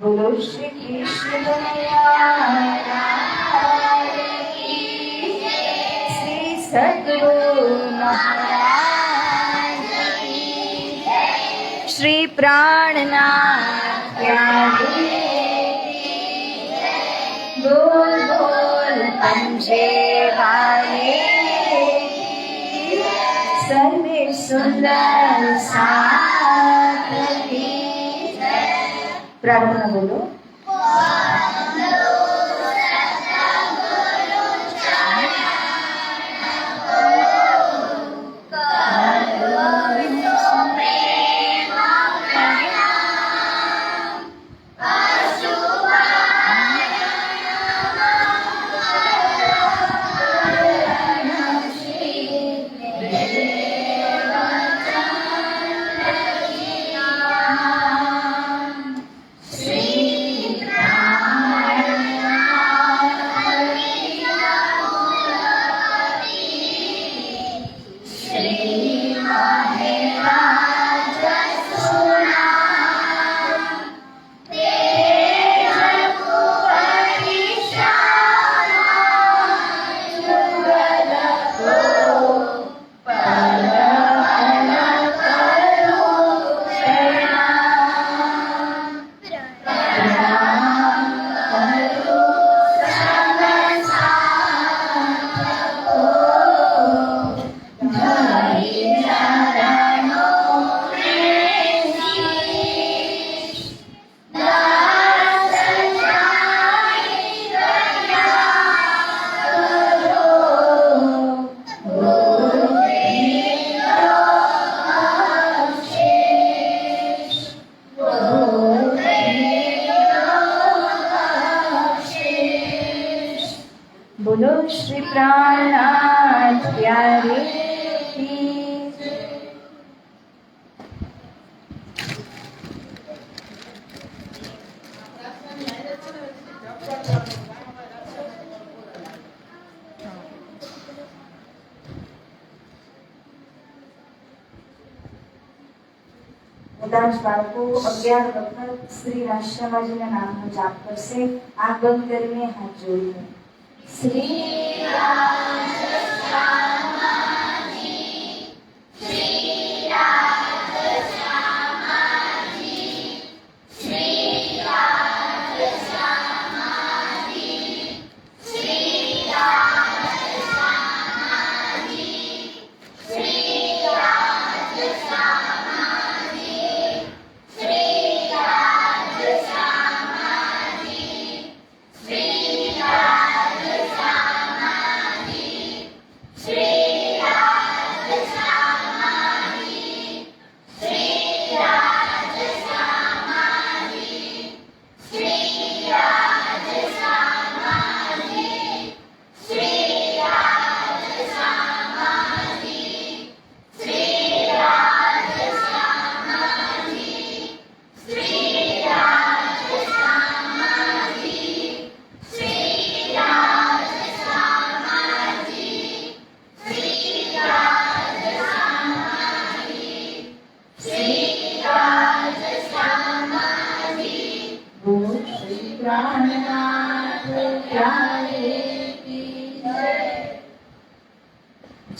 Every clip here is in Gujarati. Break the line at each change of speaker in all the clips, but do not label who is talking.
બોલો શ્રી કૃષ્ણ કનૈયા કી જય. શ્રી સદગુરુ મહારાજ કી જય. શ્રી પ્રાણનાથ પ્યારે કી જય. બોલ બોલ પંજે વાલે કી જય. સર્વે સુંદર સાથ કી જય. પ્રાર્થના બોલો. બોલો શ્રી પ્રાણનાથ પ્યારે કી જય. બધા જ બાળકો 11 વખત શ્રી રાષ્ટ્રમાજીના નામનો જાપ કરશે. આંખ બંધ કરીને હાથ જોડીને. શ્રી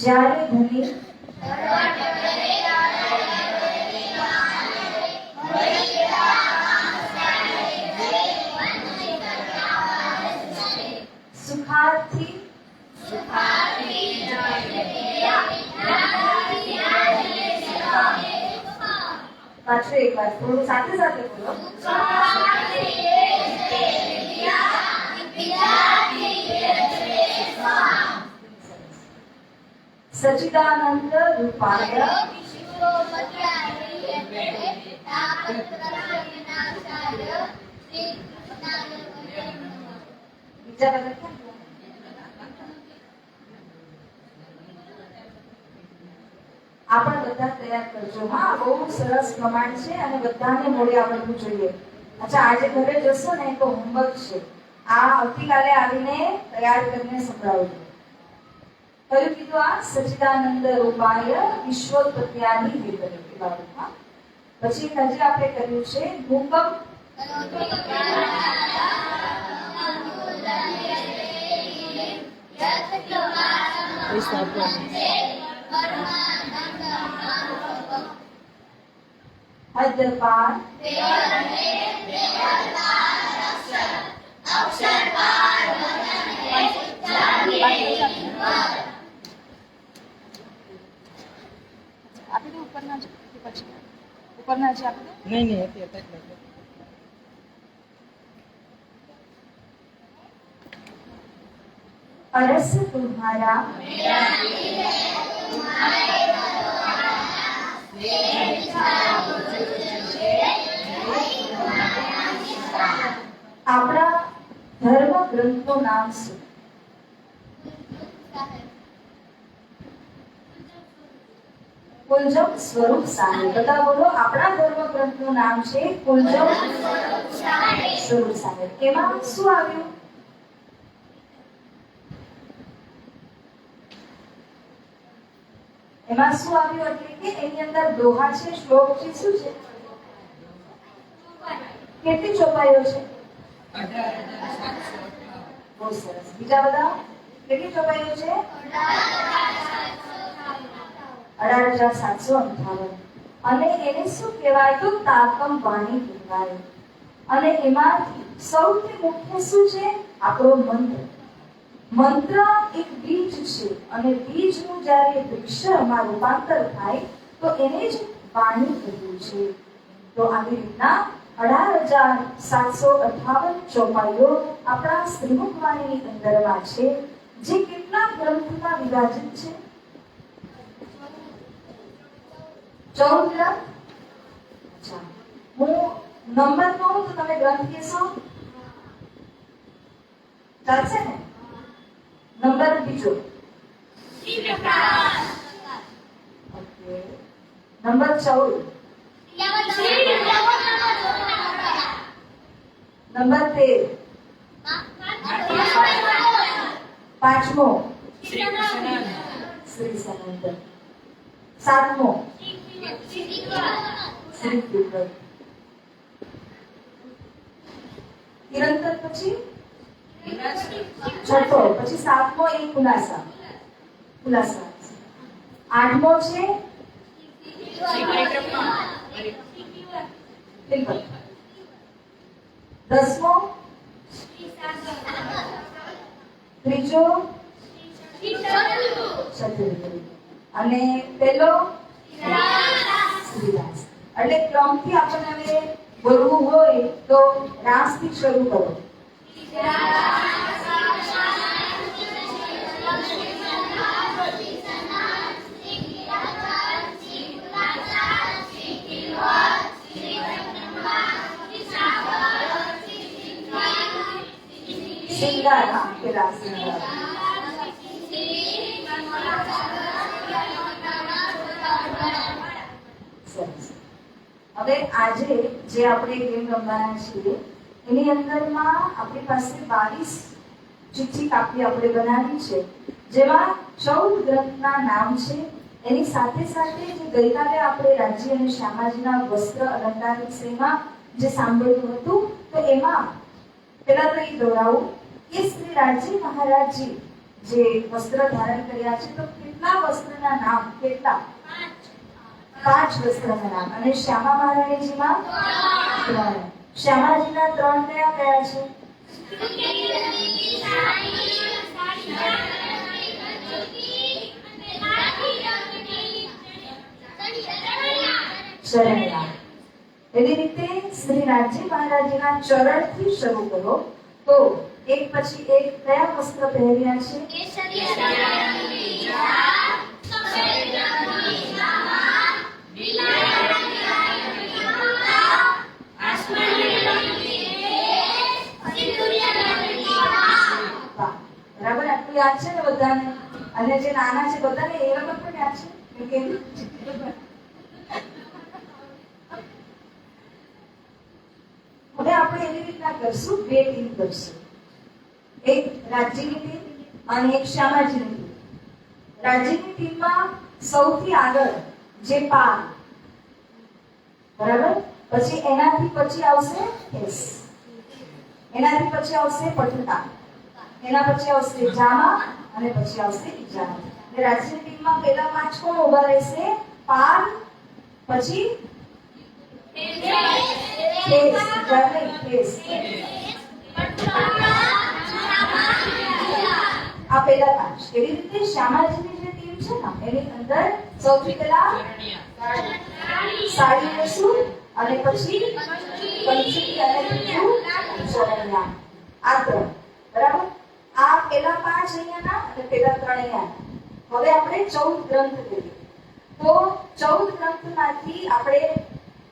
જ્યારે ભૂલી સુખાથી પાછું એક વાર થોડું સાથે સાથે બોલો. સચ્ચિદાનંદ રૂપાય બીજા બધા આપણે બધા તૈયાર કરજો. હા, બહુ સરસ કમાન્ડ છે અને બધાને મોડે આવડવું જોઈએ. અચ્છા, આજે ઘરે જશો ને તો હોમવર્ક છે. આ આવતીકાલે આવીને તૈયાર કરીને સંભળાવજો. કયું કીધું? આ સચ્ચિદાનંદ રૂપાય વિશ્વોત્પત્યાદિ હેતવે. પછી હજી આપણે કર્યું છે ભૂકંપ હદપાર
આપી દો ઉપરના છે કે પછી ઉપરના છે આપી દો.
નહીં એટલે
अरस तुम्हारा આપણા ધર્મ ગ્રંથનું નામ શું? કુલજમ સ્વરૂપ સાહેબ. બધા બોલો. આપણા ધર્મ ગ્રંથનું નામ છે કુલજમ સ્વરૂપ સાહેબ. એમાં શું આવ્યું? એમાં શું આવ્યું એટલે કે એની અંદર દોહા છે, શ્લોક છે, શું છે? કેટલી ચોપાઈઓ છે? બહુ સરસ. બીજા બધા કેટલી ચોપાઈઓ છે? 18,758. અને એને શું કહેવાય તો તાકમ વાણી કહેવાય. અને એમાંથી સૌથી મુખ્ય શું છે? આપણો મંત્ર. મંત્ર એક બીજ છે અને બીજનું જ્યારે વૃક્ષમાં રૂપાંતર થાય તો એને જ વાણી કહેવું છે. તો આવી રીતના 18,758 ચોપાઈઓ આપણા શ્રીમુખ વાણીની અંદરમાં છે, જે કેટલા ગ્રંથમાં વિભાજિત છે? 14 ગ્રંથ. અચ્છા, હું નંબર કહું તો તમે ગ્રંથ કહેશો? ચાલશે ને? નંબર બીજો. ઓકે. નંબર 14. નંબર 13. પાંચમો શ્રી સનંદન. સાતમો શ્રી વિક્રમ. નિરંતર પછી છઠ્ઠો, પછી સાતમો એ ખુલાસા. આઠમો છે દસમો ત્રીજો ચતુર્થી અને પેલો શ્રીરાસ. એટલે ક્રમથી આપણને હવે બોલવું હોય તો રાસ થી શરૂ કરો. સિંગાર. હા, પેલા સિંગાર. સરસ. હવે આજે જે આપણે ગેમ રમવાના છીએ એની અંદરમાં આપણી પાસે 22 ચિઠ્ઠી કાપી આપણે બનાવી છે, જેમાં 14 ગ્રંથના નામ છે. એની સાથે સાથે જે ગઈકાલે આપણે રાજ્ય અને શ્યામાજીના વસ્ત્ર અલંકાર વિષયમાં જે સાંભળ્યું હતું, તો એમાં પેલા તો એ દોહરાવું કે શ્રી રાજજી મહારાજજી જે વસ્ત્ર ધારણ કર્યા છે, તો કેટલા વસ્ત્રના નામ? કેટલા? 5 વસ્ત્રના નામ. અને શ્યામા મહારાણીજીમાં 3. શ્યામાજીના 3 કયા કયા છે? ચરણિયા. એવી રીતે શ્રી રાજજી મહારાજના ચરણથી શરૂ કરો તો એક પછી એક કયા વસ્ત્ર પહેર્યા છે? બરાબર. આટલું યાદ છે ને બધાને? અને જે નાના છે બધાને એ રમત પણ યાદ છે કે હવે આપણે એવી રીતના કરશું, 2 ટીમ કરશું. એક રાજ્યની ટીમ અને એક શ્યામાજીની ટીમ. રાજ્યની ટીમમાં સૌથી આગળ જે પાર, બરાબર, પછી એનાથી પછી આવશે એસ, એનાથી પછી આવશે પટુતા, એના પછી આવશે જામા અને પછી આવશે ઇજામા. એટલે રાજ્યની ટીમમાં પહેલા 5 કોણ ઉભા રહેશે? પાલ, પછી આ પહેલા 5. એવી રીતે શ્યામાજીની જે ટીમ છે ને એની અંદર સૌથી પહેલા સાડી લેશું અને પછી પંચી અને ત્રીજું શરણ્યા. આ 3 બરાબર. આ પહેલા 5 અહીંયાના અને પહેલા 3 અહીંયાના. હવે આપણે 14 ગ્રંથ લઈએ. તો 14 ગ્રંથમાંથી આપણે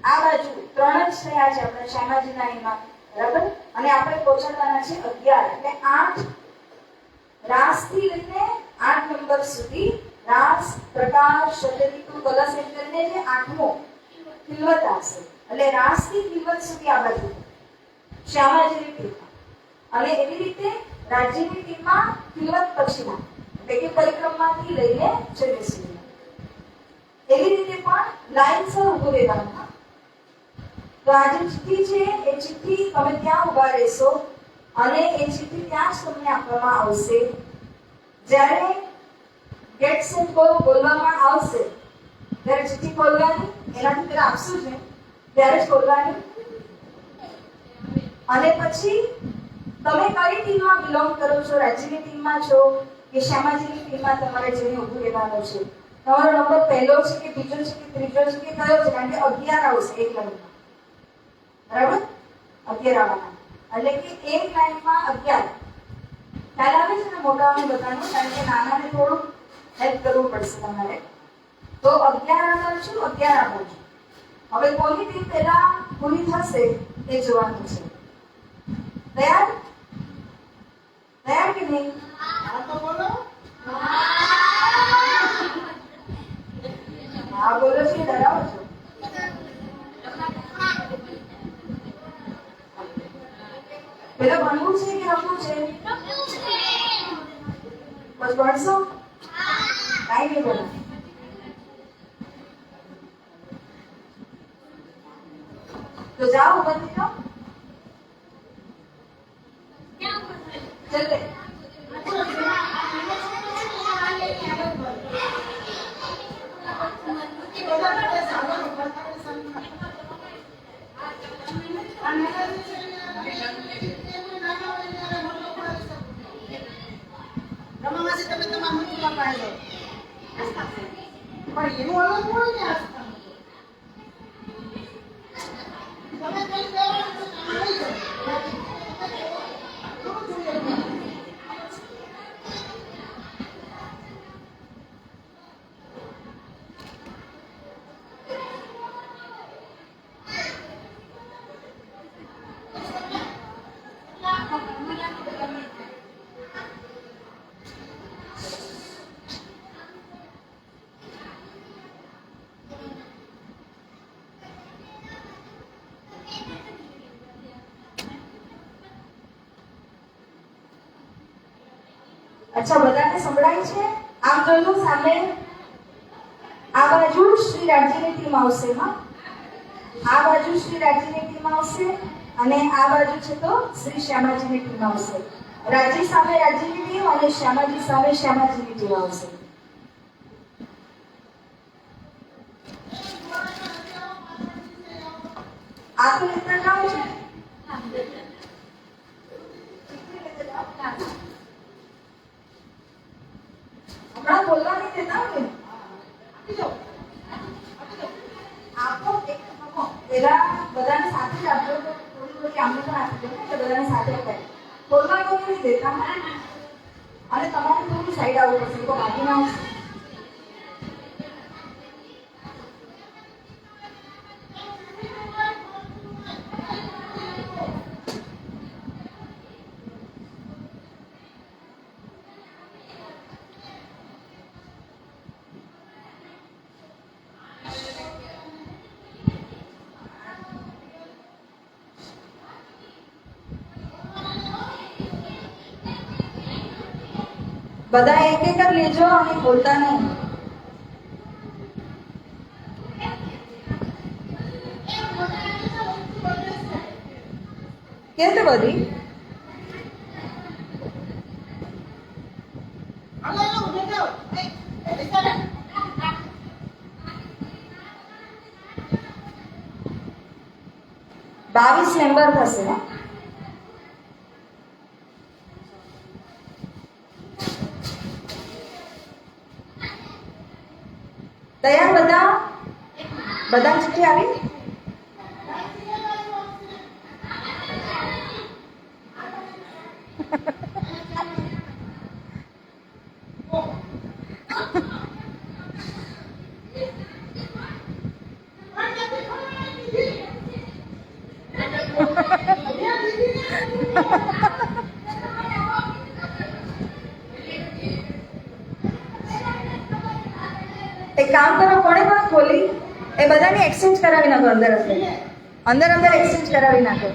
આ બાજુ 3 જ થયા છે આપણે શ્યામાજીના એમાં, બરાબર. અને આપણે પહોંચાડવાના છે 11 એટલે 8 રાસ થી લઈને 8 નંબર સુધી. રાસ, પ્રકાશ, શતરીતુ, કલશ એમ કરીને જે 8મો કિલ્વત આવશે. એટલે રાસ થી કિલ્વત સુધી આ બાજુ શ્યામાજીની ટીમમાં. અને એવી રીતે રાજ્યની ટીમમાં કિલ્વત પછીના એટલે કે પરિક્રમાથી લઈને છેલ્લે સુધી. એવી રીતે પણ લાઈનસર ઉભું રહેવાનું. તો આ જે ચિઠ્ઠી છે એ ચિઠ્ઠી તમે ત્યાં ઉભા રહેશો અને એ ચિઠ્ઠી ત્યાં જ તમને આપવામાં આવશે. જ્યારે ગેટ સેટ ગો બોલવામાં આવશે ત્યારે ચિઠ્ઠી ખોલવાની, એનાથી પહેલા આપશું છે ત્યારે જ ખોલવાની. અને પછી તમે કઈ ટીમમાં બિલોંગ કરો છો, રાજ્યની ટીમમાં છો કે શ્યામાજીની ટીમમાં તમારે જઈને ઉભું રહેવાનું છે. તમારો નંબર પહેલો છે કે બીજો છે કે ત્રીજો છે કે કયો છે, કારણ કે 11 આવશે એક લાઈનમાં, બરાબર. 11 આવવાના એટલે કે એક લાઈનમાં 11. ખ્યાલ આવે છે ને મોટાઓને બધાનું, કારણ કે નાનાને થોડું હેલ્પ કરવું પડશે તમારે. તો 11 આવવાનું, 11 આવવાનું. હવે કોની ટીમ પહેલા પૂરી થશે એ જોવાનું છે. તૈયાર? તૈયાર કે નહીં? હા તો બોલો. હા બોલો છો, ડરાવો છો. પેલા ભણવું છે કે રમવું છે? બસ ભણશો? કાંઈ નહીં ભણો. તો જાઓ ઉભા થઈ જાઓ. ચલે
પણ એનું અલગ હોય ને.
અચ્છા, બધાને સંભળાય છે? આમ જોજો સામે આ બાજુ શ્રી રાજ્યની ટીમ આવશે. હા, આ બાજુ શ્રી રાજ્યની ટીમ આવશે અને આ બાજુ છે તો શ્રી શ્યામાજીની ટીમ આવશે. રાજ્ય સામે રાજ્યની ટીમ અને શ્યામાજી સામે શ્યામાજીની ટીમ આવશે. આ તો લેતા જાઓ છે. હમણાં બોલવા નહીં દેતા ને. આપો એક આપો. પેલા બધાને સાથે જ આપજો, તો થોડી થોડી આમને પણ આપી દો ને, બધાને સાથે અપાય. બોલવા તો નહીં દેતા. અને તમારે થોડું સાઈડ આવવું પડશે, તો ભાગી ના આવશે. બધા એક એક જ લેજો અને બોલતા નહીં. કેવી રીતે બધી?
હાલો, હાલો, ઉભે થાઓ. બેસા રહે.
22 મેમ્બર થશે હો. તૈયાર બધા? બધા ચિઠ્ઠી આવી? એક કામ કરો, કોણે પણ ખોલી એ બધાને એક્સચેન્જ કરાવી નાખો. અંદર એક્સચેન્જ કરાવી નાખો.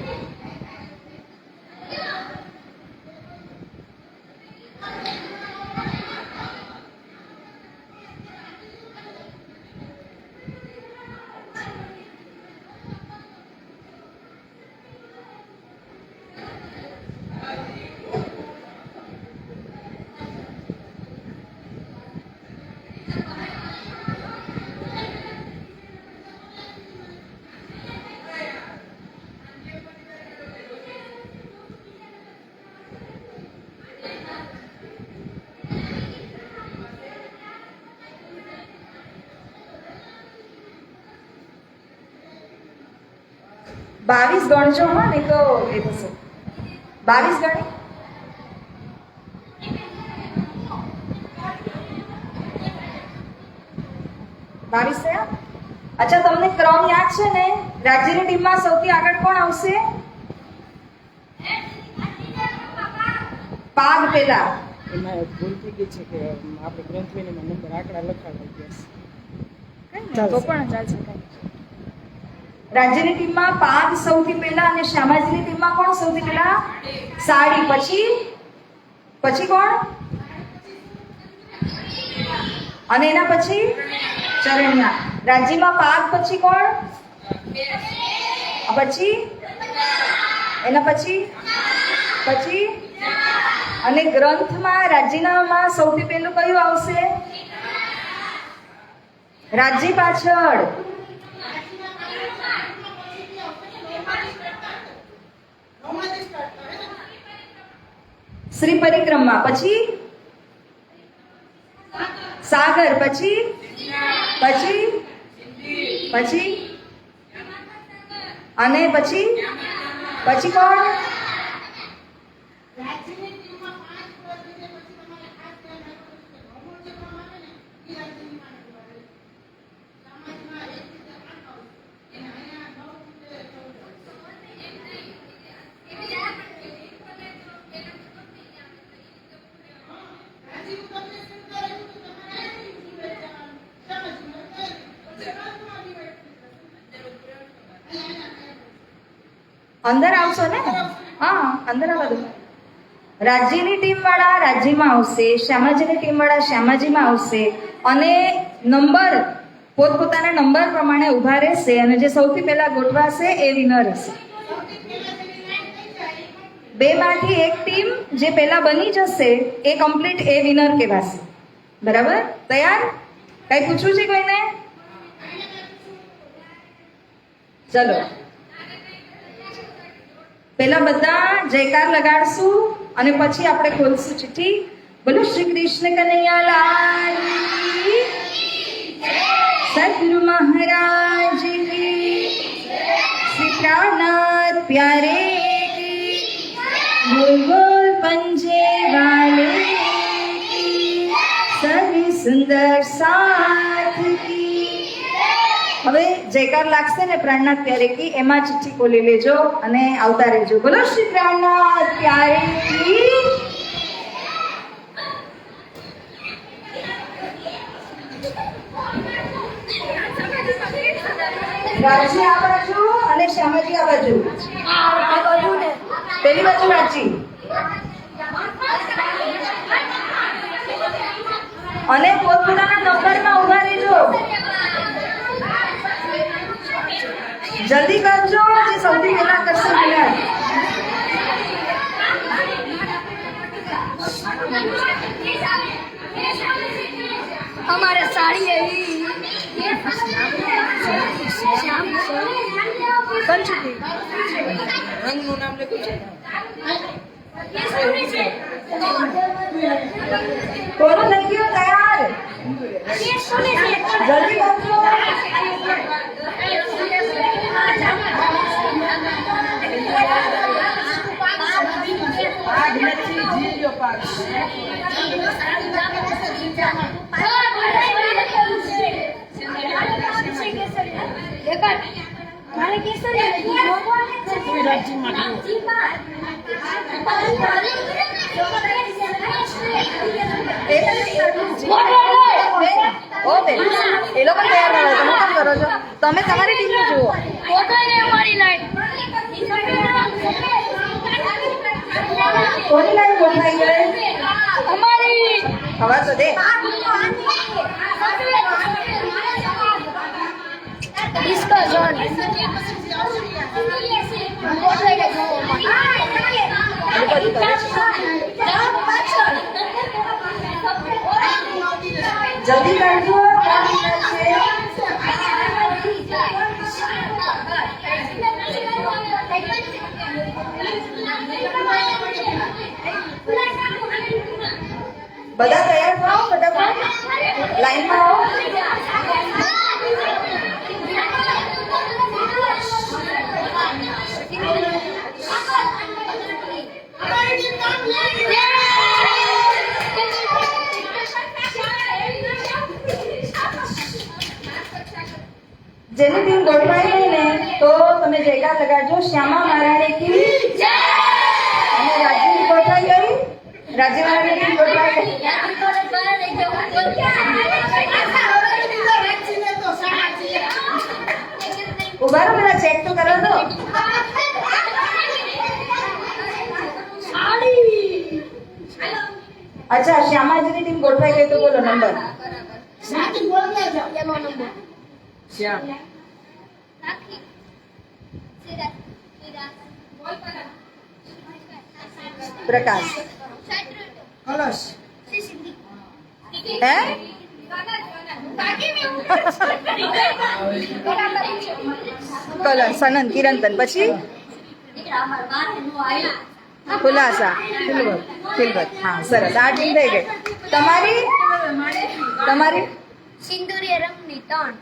બાવીસ ગણજો હા, નહીં તો એ થશે. 22 ગણી. થયા. અચ્છા, તમને ક્રમ યાદ છે ને? રાજ્યની ટીમમાં સૌથી આગળ કોણ આવશે? પાગ પેલા.
એમાં ભૂલ થઈ ગઈ છે કે આપણે ગ્રંથવેલીમાં નંબર આંકડા લખાવી ગયા છે.
તો પણ ચાલશે કાંઈ.
રાજ્યની ટીમમાં પાગ સૌથી પહેલા અને શ્યામાજીની ટીમમાં કોણ સૌથી પહેલા? સાડી. પછી કોણ? અને એના પછી ચરણિયા. રાજ્યમાં પાગ પછી કોણ? પછી એના પછી અને ગ્રંથમાં રાજ્યનામાં સૌથી પહેલું કયું આવશે? રાજ્ય પાછળ શ્રી પરિક્રમા. પછી સાગર. પછી અને પછી કોણ? અંદર આવશો ને? હા, અંદર આવવા દો. રાજ્યની ટીમ વાળા રાજ્યમાં આવશે, શ્યામાજીની ટીમ વાળા શ્યામાજીમાં આવશે અને નંબર પોતપોતાના નંબર પ્રમાણે ઊભા રહેશે અને જે સૌથી પહેલા ગોઠવાશે એ વિનર હશે. બેમાંથી એક ટીમ જે પહેલા બની જશે એ કમ્પ્લીટ એ વિનર કહેવાશે. બરાબર? તૈયાર? કઈ પૂછવું છે કોઈને? ચલો, પહેલા બધા જયકાર લગાડશું અને પછી આપણે ખોલશું ચિઠ્ઠી. બોલો શ્રી કૃષ્ણ કનૈયા લાલ કી, સદગુરુ મહારાજ કી, શ્રી પ્રાણનાથ પ્યારે કી, બોલ બોલ પંજે વાલે કી, સभी સુંદર સાથ કી. હવે જયકાર લાગશે ને પ્રાણનાથ પ્યારે કી, એમાં ચિઠ્ઠી ખોલી લેજો અને આવતા રહેજો. બોલો શ્રી પ્રાણનાથ પ્યારે કી. રાજ્ય આ બાજુ અને શ્યામાજી આ બાજુ. પેલી બાજુ રાજ્ય અને પોતપોતાના નંબરમાં ઉભા રહેજો. જલ્દી કરજો, જે સૌથી પહેલા કરશે.
हमारे साड़ी है पंचुकी
રંગનું નામ લખ્યું છે
કોનું થઈ ગયું તૈયાર? જલ્દી કરજો.
પાગ નથી જીલ્યો પાગ કોઈ રાજ્યમાં
ઓ બેન, એ લોકો તૈયાર ના હોય, તમે કેમ કરો છો? તમે તમારી ટીમને જુઓ. કોની લાઈન ગોઠવાઈ ગઈ? ખબર તો દે.
इसका जोन
જલ્દી કરજો. બધા તૈયાર થાઓ, ફટાફટ લાઈનમાં આવો. જેની ટીમ ગોઠવાઈ ગઈ ને તો તમે જયકાર લગાડજો. શ્યામા મહારાણી કી જય. અને રાજ્યની ગોઠવાઈ ગઈ. રાજ્ય મહારાણી ટીમ ગોઠવાઈ ગઈ. ઉભા રહો, પેલા ચેક તો કરવા દો. અચ્છા, શ્યામાજીની ટીમ ગોઠવાઈ ગઈ તો બોલો નંબર.
શ્યામ
પ્રકાશ.
કલશ
હે? કલર સનંદ કિરંતન. પછી ખુલાસા ખિલવત. હા, સરસ. આ ટીમ થઈ ગઈ. તમારી તમારી
સિંદુરી રંગની ત્રણ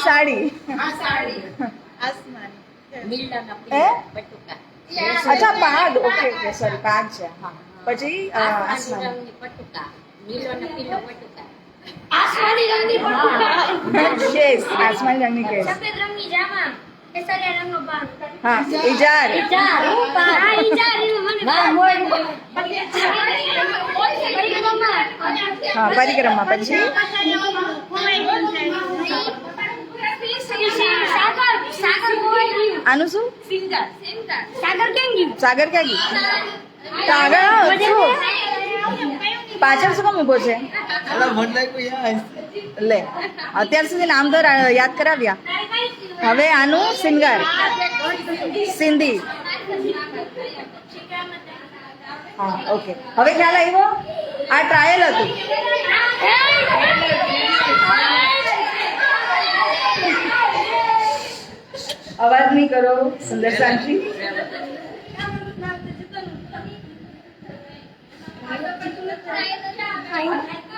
સાડી. હે? અચ્છા, પાગ. ઓકે ઓકે, સોરી, પાગ છે. હા, પછી આસમાની.
આસમાની રંગની પટુકા
શેષ આસમાની રંગની કેસ.
સફેદ રંગની જામા કેસરિયા રંગનો પાન
હા, ઇજાર. હા, પરિક્રમા. પછી આનું શું? સાગર ક્યાં ગયું? તો આગળ આવો. શું પાછળ શું કામ ઊભો છે? લે, અત્યાર સુધી નામ તો યાદ કરાવ્યા. હવે આનું સિંગાર સિંધી. હા, ઓકે. હવે ખ્યાલ આવ્યો? આ ટ્રાયલ હતું. અવાજ નહીં કરો, સુંદર શાંતિ.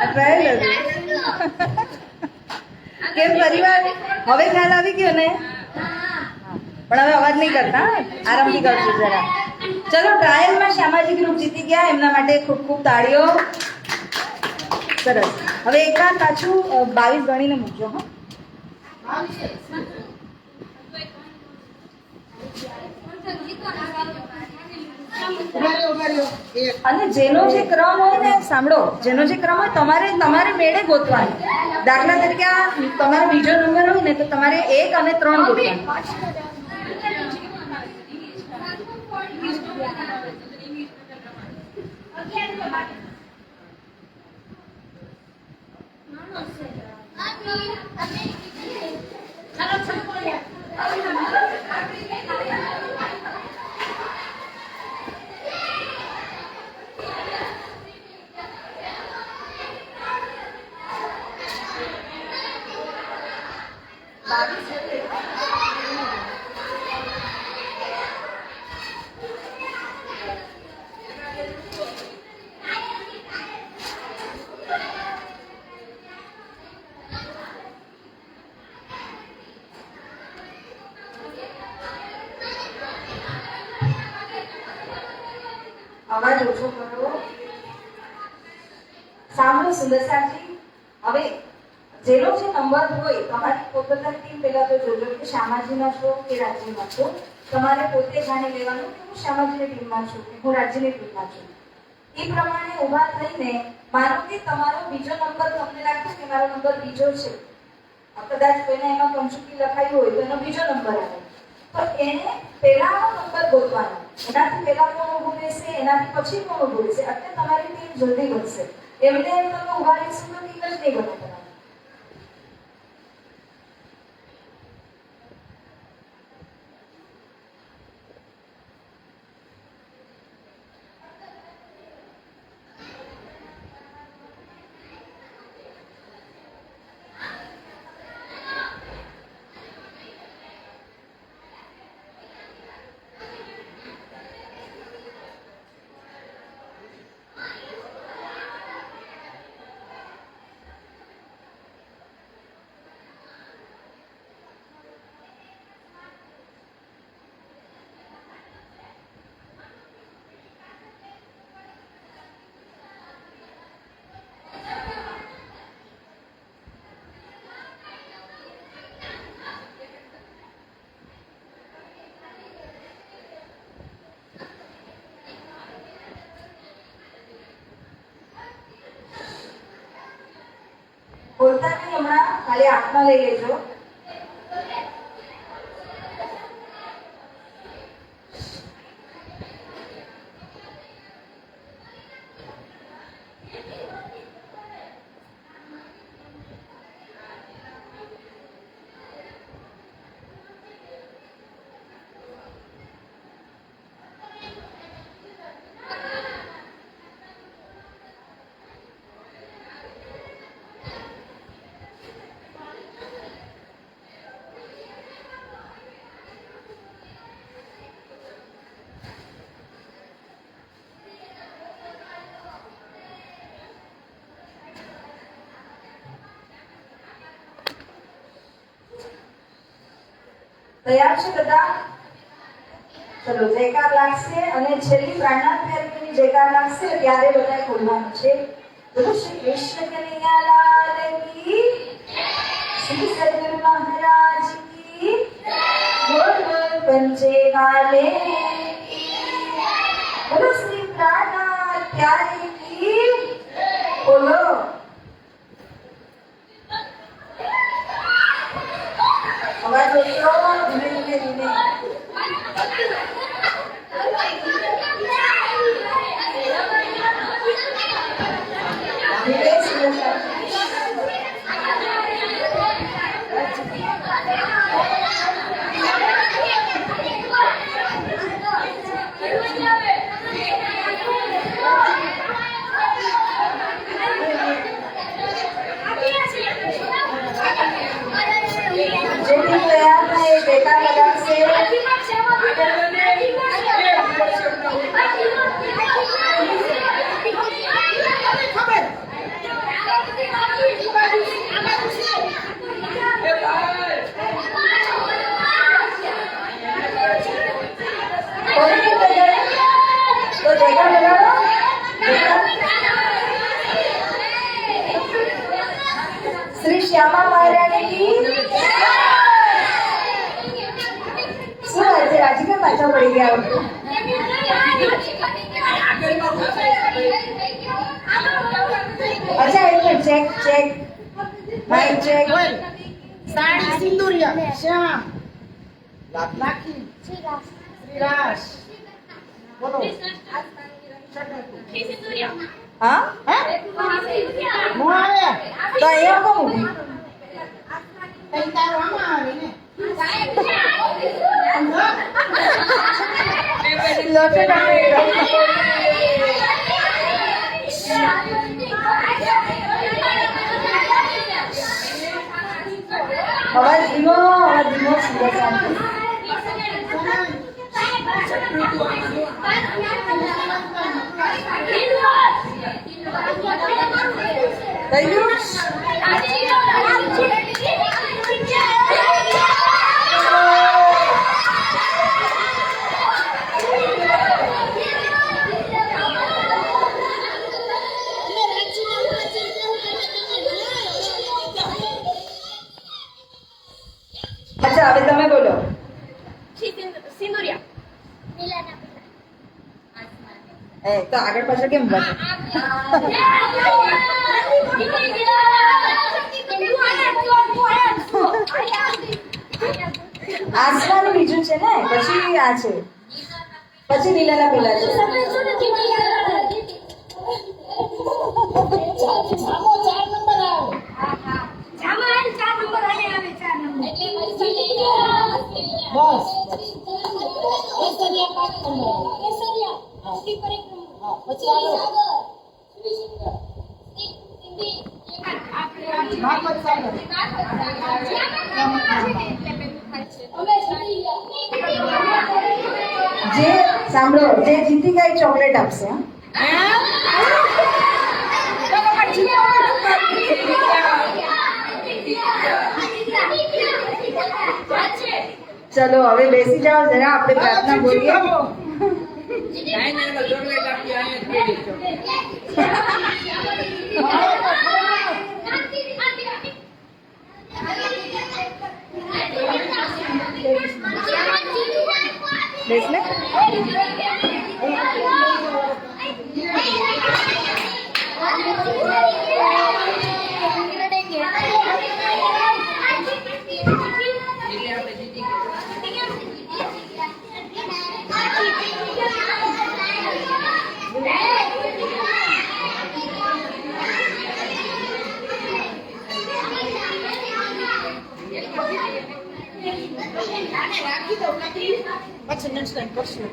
આ ટ્રાયલ હતું. કેમ પરિવાર? હવે ખ્યાલ આવી ગયો ને? પણ હવે અવાજ નહીં કરતા, આરામથી કરજો જરા. ચલો, ટ્રાયલમાં શ્યામાજી ગ્રુપ જીતી ગયા, એમના માટે ખૂબ ખૂબ તાળીઓ. સરસ. હવે એકાદ પાછું 22 ગણીને મૂકજો. હા, અને જેનો જે ક્રમ હોય ને, સાંભળો, જેનો જે ક્રમ હોય તમારે મેળે ગોતવાનો. દાખલા તરીકે આ તમારો બીજો નંબર હોય ને તો તમારે 1 અને 3 ગોતવાનો. અવાજ ઓછો કરો. સાંભળો સુંદરસાજી, હવે જેનો જે નંબર હોય તમારી પોતાની ટીમ પહેલા તો જોજો કે શ્યામાજીમાં છો કે રાજ્યમાં છો. તમારે પોતે જાણી લેવાનું કે હું શ્યામાજીની ટીમમાં છું કે હું રાજ્યની ટીમમાં છું. એ પ્રમાણે ઊભા થઈને માનો કે તમારો બીજો નંબર તમને લાગશે કે મારો નંબર બીજો છે, કદાચ કોઈને એમાં કંચુકી લખાયું હોય તો એનો બીજો નંબર આવે, તો એને પહેલાનો નંબર ગોતવાનો. એનાથી પહેલા કોણ ઊભું રહેશે, એનાથી પછી કોણ ઊભું રહેશે, એટલે તમારી ટીમ જલ્દી બનશે. એમને એમ તમે ઊભા રહેશો તો ટીમ જ નહીં બને તમારી. બોલતા નહીં હમણાં, ખાલી હાથમાં લઈ લેજો. તૈયાર છે બધા? ચલો, જયકાર લાગશે અને છેલ્લી પ્રાણનાથ તરીકેની જયકાર લાગશે ત્યારે બધાએ ખોલવાનું છે. બોલો શ્રી કૃષ્ણ કનૈયા લાલ કી, શ્રી સદગુરુ મહારાજ કી, બોલ બોલ પંચે વાલે કી, બોલો શ્રી પ્રાણનાથ પ્યારી કી, બોલો. અવાજ ઓછો, ધીમે ધીમે ધીમે. ધીરે સુંદરસાજી. જેથી તૈયાર થાય એ જયકાર લગાવશે. કોઈની તૈયાર? તો જયકાર લગાડો. શ્રી શ્યામા મહારાણી કી. શું આજે રાજીકા પાછા પડી ગયા? અચ્છા, એટલે ચેક ચેક માઇક ચેક.
સાડી સિંદુરિયા શ્યામ લાખી શ્રીરાસ બોલો.
હા,
હું આવે
તો અહીંયા કોણ ઊભી?
તઈ તારો આમાં આવે ને
લોટો ડાળે.
Yeah.
અવાજ ધીમો સુરત શાંતિ. તયુષ અચ્છા હવે તમે બોલો. તો આગળ પાછળ કેમ બોલો? આસમાનું બીજું છે ને, પછી આ છે, પછી લીલાના પેલા છે.
જામો 4 નંબર આવે. બસ. કેસરિયા 5 નંબર. હા, પછી આલો. માફત સાગર.
જે સાંભળો, જે જીતી ગઈ ચોકલેટ આપશે. ચલો હવે બેસી જાઓ જરા, આપણે પ્રાર્થના બોલીએ. બેસ લે.
પછી નેક્સ્ટ ટાઈમ કરશું.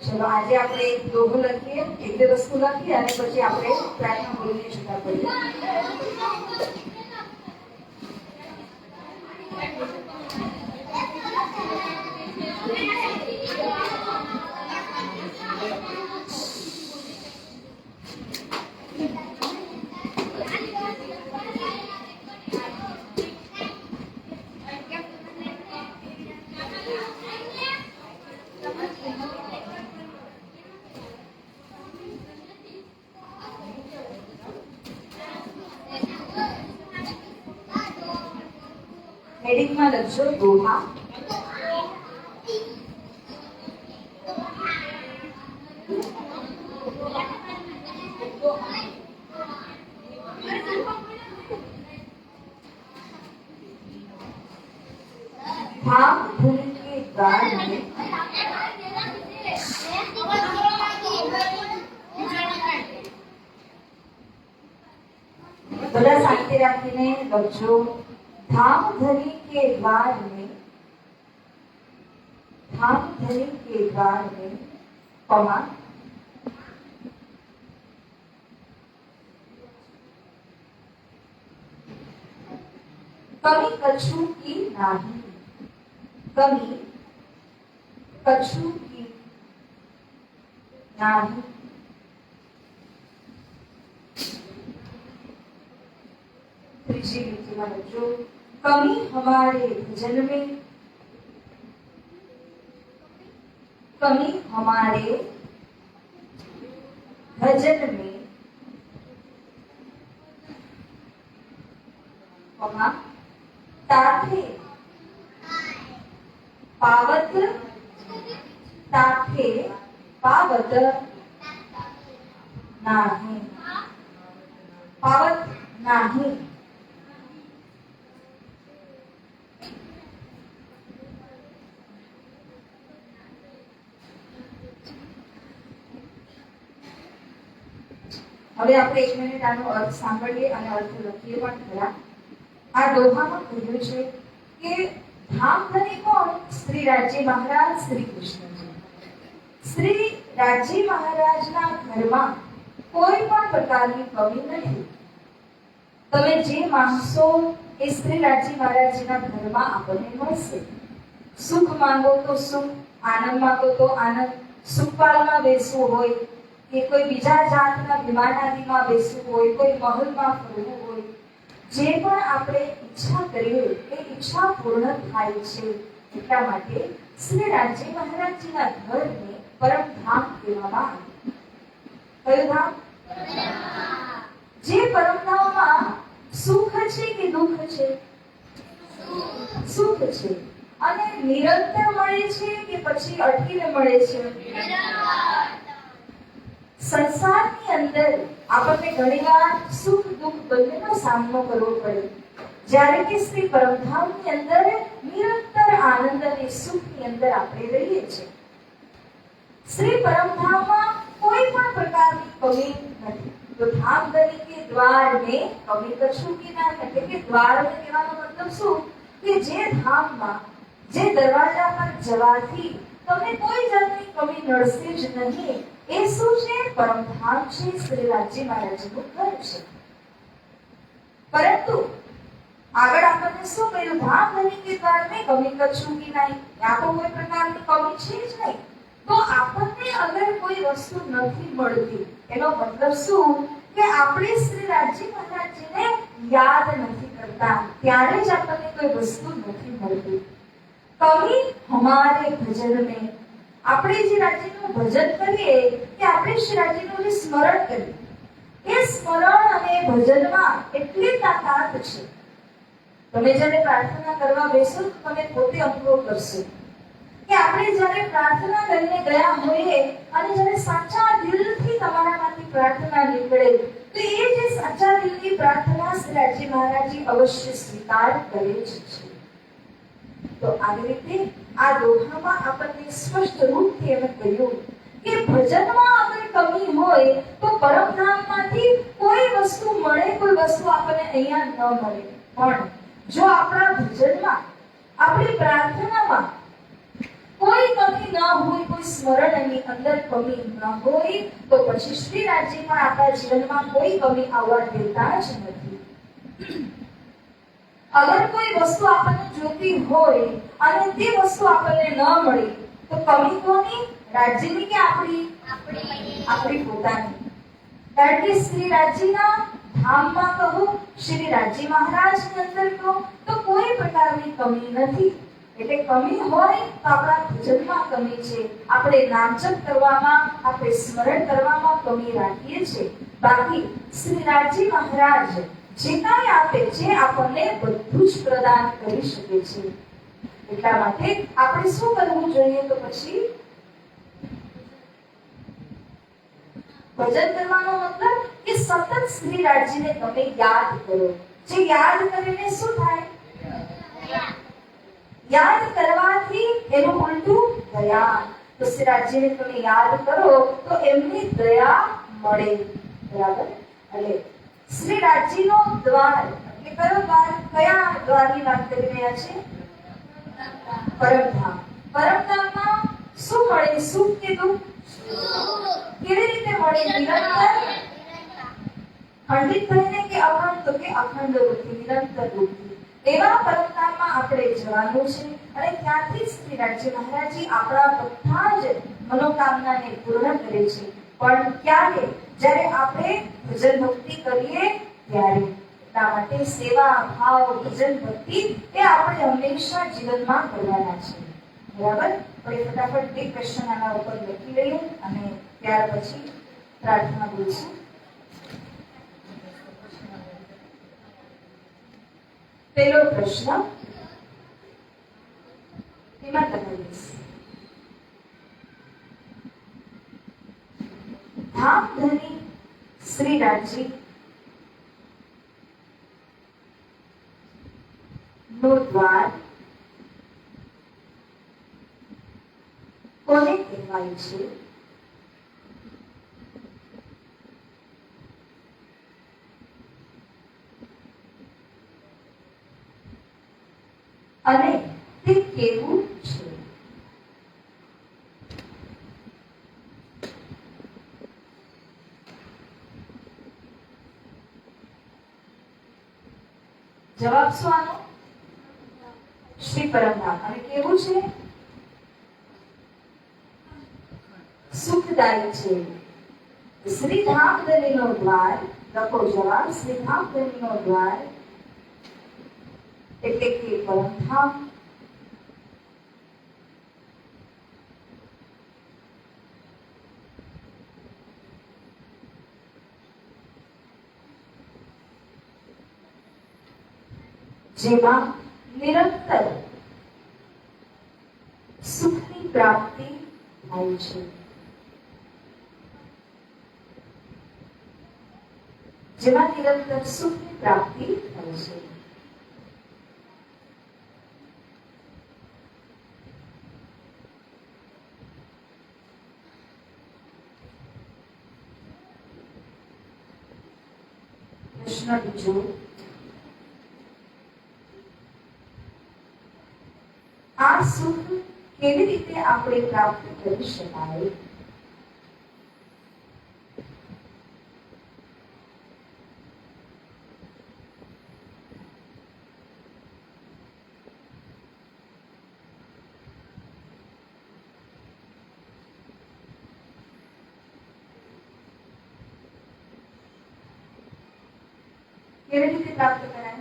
ચલો આજે આપણે એક દોહો લખીએ, એક બે વસ્તુ લખીએ અને પછી આપણે પ્રાર્થના બોલીને છૂટા પડીએ. હેડિંગમાં લખજો દોહા. धाम धूम के द्वार में બધા શાંતિ રાખીને લખજો. धाम धनी के द्वार में, धाम धनी के द्वार में, पमा कमी कछु की नाही, कमी कछु की नाही. त्रीजी रीतिમાં લખજો. कमी हमारे भजन में, कमी हमारे भजन में, तार
તાઠે પાવત તાઠે પાવત નાહી પાવત નાહી હવે આપણે 1 મિનિટ આનો અર્થ સાંભળીએ અને અર્થ લખીએ પણ ખરા. આ દોહામાં કહ્યું છે કે ધામધની કોણ? શ્રી રાજ્ય મહારાજ શ્રી કૃષ્ણજી. શ્રી રાજ્ય મહારાજના ઘરમાં કોઈ પણ પ્રકારની કમી નથી. તમે જે માંગશો એ શ્રી રાજ્ય મહારાજના ઘરમાં આપણને મળશે. સુખ માંગો તો સુખ, આનંદ માંગો તો આનંદ, સુખપાલમાં બેસવું હોય કે કોઈ બીજા જાતના વિમાનાદિમાં બેસવું હોય, કોઈ મહલમાં ફરવું હોય, જે પણ આપણે ઈચ્છા કરીએ એ ઈચ્છા પૂર્ણ થાય છે. એટલા માટે શ્રી રાજ્ય મહારાજજીના ઘરને પરમધામ કહેવામાં આવે. કયું ધામ? જે પરમધામમાં સુખ છે કે દુઃખ છે? સુખ છે. અને નિરંતર મળે છે કે પછી અટકીને મળે છે? સંસારની અંદર આપણને ઘણીવાર સુખ દુઃખ બંનેનો સામનો કરવો પડે, જ્યારે કે શ્રી પરમધામની અંદર નિરંતર આનંદ અને સુખની અંદર આપણે રહીએ છીએ. શ્રી પરમધામમાં કોઈ પણ પ્રકારની કમી નથી. તો ધામ તરીકે દ્વારને કમી કશું કે ના, એટલે કે દ્વારને કહેવાનો મતલબ શું? કે જે ધામમાં, જે દરવાજા પર જવાથી તમને કોઈ જાતની કમી નડશે જ નહીં, એ શું છે? પરમધામ છે, શ્રી રાજ્ય મહારાજનું ઘર છે. પરંતુ આગળ આપણને શું કહ્યું? ધામ તરીકે દ્વારને કમી કશું કે નહીં, ત્યાં તો કોઈ પ્રકારની કમી છે જ નહીં. તો આપણને અગર કોઈ વસ્તુ નથી મળતી, એનો મતલબ શું? કે આપણે શ્રી રાજ્ય મહારાજજીને યાદ નથી કરતા, ત્યારે જ આપણને કોઈ વસ્તુ નથી મળતી. કમી હમારે ભજન में, આપણે જે રાજ્યનું ભજન કરીએ કે આપણે શ્રી રાજ્યનું જે સ્મરણ કરીએ, એ સ્મરણ અને ભજનમાં એટલી તાકાત છે. તમે જ્યારે પ્રાર્થના કરવા બેસો તો તમે પોતે અનુભવ કરશો કે આપણે જ્યારે પ્રાર્થના કરીને ગયા હોઈએ અને જ્યારે સાચા દિલથી તમારામાંથી પ્રાર્થના નીકળે તો એ જે સાચા દિલની પ્રાર્થના શ્રી રાજ્ય મહારાજજી અવશ્ય સ્વીકાર કરે જ છે. તો આવી રીતે આ દોહામાં આપણને સ્પષ્ટ રૂપથી એમ કહ્યું કે ભજનમાં અગર કમી હોય તો પરમધામમાંથી કોઈ વસ્તુ મળે, કોઈ વસ્તુ આપણને અહીંયા ન મળે. પણ જો આપણા ભજનમાં, આપણી પ્રાર્થનામાં કોઈ કમી ન હોય, કોઈ સ્મરણની અંદર કમી ન હોય, તો પછી શ્રી રાજ્યમાં આપણા જીવનમાં કોઈ કમી આવવા દેતા જ નથી. અગર કોઈ વસ્તુ આપણને જોતી હોય અને તે વસ્તુ આપણને ન મળી તો કમી કોની? રાજ્યની કે આપણી? આપણી પોતાની. કારણ કે શ્રી રાજ્યના ધામમાં કહો, શ્રી રાજ્ય મહારાજની અંદર કહો તો કોઈ પ્રકારની કમી નથી. એટલે કમી હોય તો આપણા ભજનમાં કમી છે, આપણે નામજપ કરવામાં, આપણે સ્મરણ કરવામાં કમી રાખીએ છીએ. બાકી શ્રી રાજ્ય મહારાજ જે કાંઈ આપે છે આપણને બધું જ પ્રદાન કરી શકે છે. એટલા માટે આપણે શું કરવું જોઈએ? તો પછી ભજન કરવાનો મતલબ કે સતત શ્રી રાજ્યને તમે યાદ કરો. જે યાદ કરીને શું થાય? યાદ કરવાથી એનું ઉલટું દયા. તો શ્રી રાજ્યને તમે યાદ કરો તો એમની દયા મળે. બરાબર? એટલે શ્રી રાજ્યનો દ્વાર એટલે કયો દ્વાર? કયા દ્વારની વાત કરી રહ્યા છે? પરમધામ. પરમધામમાં શું મળે? સુખ કે દુઃખ? કેવી રીતે મળે? નિરંતર ખંડિત થઈને કે અખંડ? તો કે અખંડ રૂપથી, નિરંતર રૂપથી. એવા પરમધામમાં આપણે જવાનું છે અને ત્યાંથી શ્રી રાજ્ય મહારાજજી આપણા બધા જ મનોકામનાને પૂર્ણ કરે છે. પણ ક્યારે? જ્યારે આપણે ભજન ભક્તિ કરીએ ત્યારે. એટલા માટે સેવા ભાવ, ભજન ભક્તિ એ આપણે હંમેશા જીવનમાં કરવાના છે. બરાબર? આપણે ફટાફટ એક ક્વેશ્ચન આના ઉપર લખી લઈએ અને ત્યાર પછી પ્રાર્થના બોલીશું. પહેલો પ્રશ્ન, એમાં લગાવીશ. ધામધની શ્રીરાજજી નો દ્વાર કોને કહેવાય છે? અને તે કેવું છે? જવાબ શું આનો? શ્રી પરમધામ. અને કેવું છે? સુખદાયી છે. શ્રી ધામધનીનો દ્વાર, લખો જવાબ, શ્રી ધામધનીનો દ્વાર એટલે કે પરમધામ. જેમાં નિરંતર સુખની પ્રાપ્તિ થાય છે. જેમાં નિરંતર સુખની પ્રાપ્તિ થાય છે. પ્રશ્ન બીજો, આ સુખ કેવી રીતે આપણે પ્રાપ્ત કરી શકાય? કેવી રીતે પ્રાપ્ત કરાય?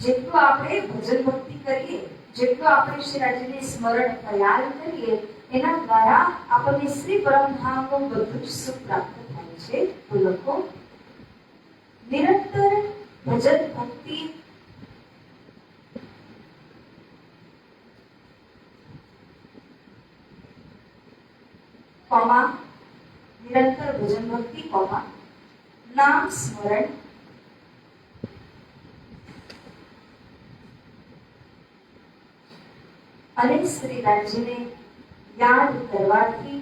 જેટલું આપણે ભજન ભક્તિ કરીએ, જેટલું આપણે શ્રીરાજીને સ્મરણ ખ્યાલ કરીએ, એના દ્વારા આપણને શ્રી પરમધામનું બધું જ સુખ પ્રાપ્ત થાય છે. તો લખો, નિરંતર ભજન ભક્તિ કોમા નિરંતર ભજન ભક્તિ કોમા નામ સ્મરણ અને શ્રીરાજીને યાદ કરવાથી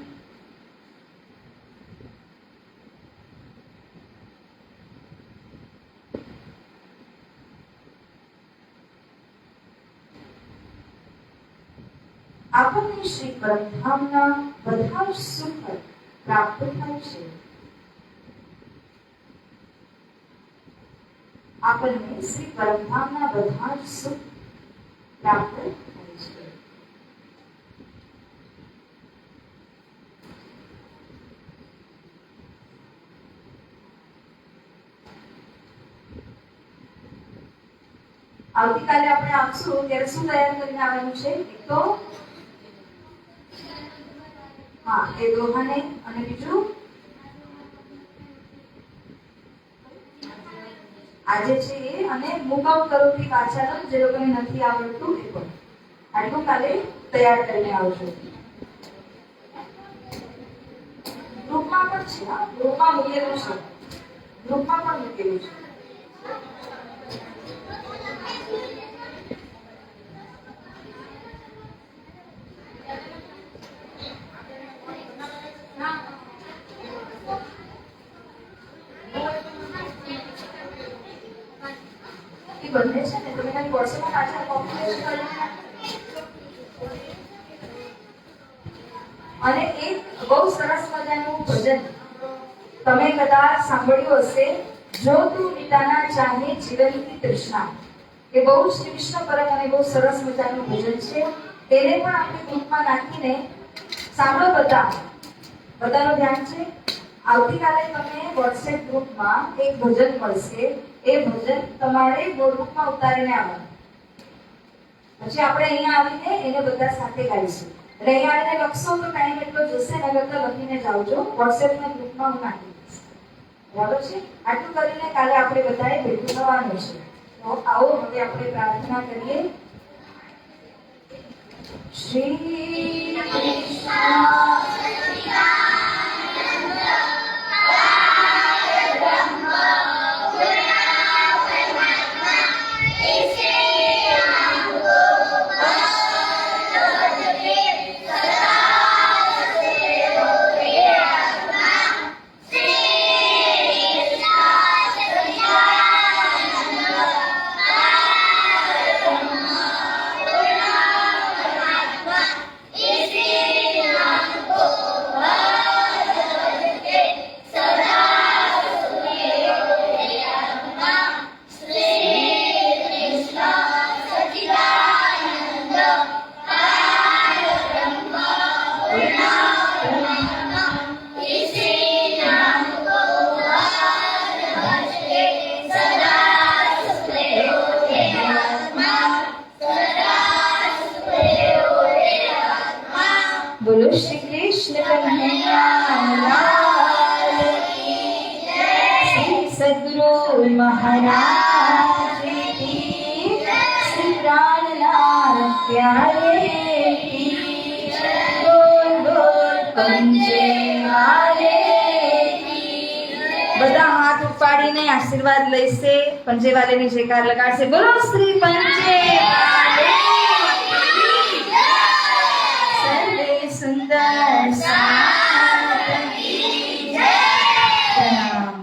આપણને શ્રી પરમધામના બધા જ સુખ પ્રાપ્ત થાય છે. આપણને શ્રી પરમધામના બધા જ સુખ પ્રાપ્ત થાય છે. આવતીકાલે આપણે આવશું ત્યારે શું તૈયાર કરીને આવવાનું છે? એક તો હા એ દોહાને, અને બીજું આજે છે એ, અને મુકામ કરોથી પાછળ જે લોકોને નથી આવડતું એ પણ આટલું કાલે તૈયાર કરીને આવજો. ગ્રુપમાં પણ છે, હા ગ્રુપમાં મૂકેલું છે, ગ્રુપમાં પણ મૂકેલું છે. બંને છે ને તમે ખાલી વોટ્સએપમાં પાછળ કોપી પેસ્ટ કરી અને એક બહુ સરસ મજાનું ભજન તમે કદાચ સાંભળ્યું હશે, જો તું પિતાના ચાહે જીવનની તૃષ્ણા. એ બહુ શ્રી કૃષ્ણ પરમ અને બહુ સરસ મજાનું ભજન છે. તેને પણ આપણે ગ્રુપમાં નાખીને સાંભળો. બધાનું ધ્યાન છે. આવતીકાલે તમને વોટ્સએપ ગ્રુપમાં એક ભજન મળશે. એ ભજન તમારે નોટબુકમાં ઉતારીને આવવાનું. પછી આપણે અહીંયા આવીને એને બધા સાથે ગાઈશું. એટલે અહીંયા આવીને લખશો તો ટાઈમ એટલો જશે ને, કરતા લખીને જાવજો. વોટ્સએપના ગ્રુપમાં હું નાખી દઈશ. બરાબર છે? આટલું કરીને કાલે આપણે બધાએ ભેગું થવાનું છે.
તો આવો હવે આપણે પ્રાર્થના કરીએ. શ્રી કૃષ્ણ બોલો શ્રી કૃષ્ણ કન્હૈયા લાલ કી જય. શ્રી સદગુરુ મહારાજ કી જય. શ્રી પ્રાણનાથ પ્યારે કી જય. બોલ બોલ પંચે વાલે કી જય. બધા હાથ ઉપાડીને આશીર્વાદ લેશે, પંચેવાલેની જયકાર લગાડશે. બોલો શ્રી પંચેવાલે સુંદર સાત કી જય. પ્રણામ.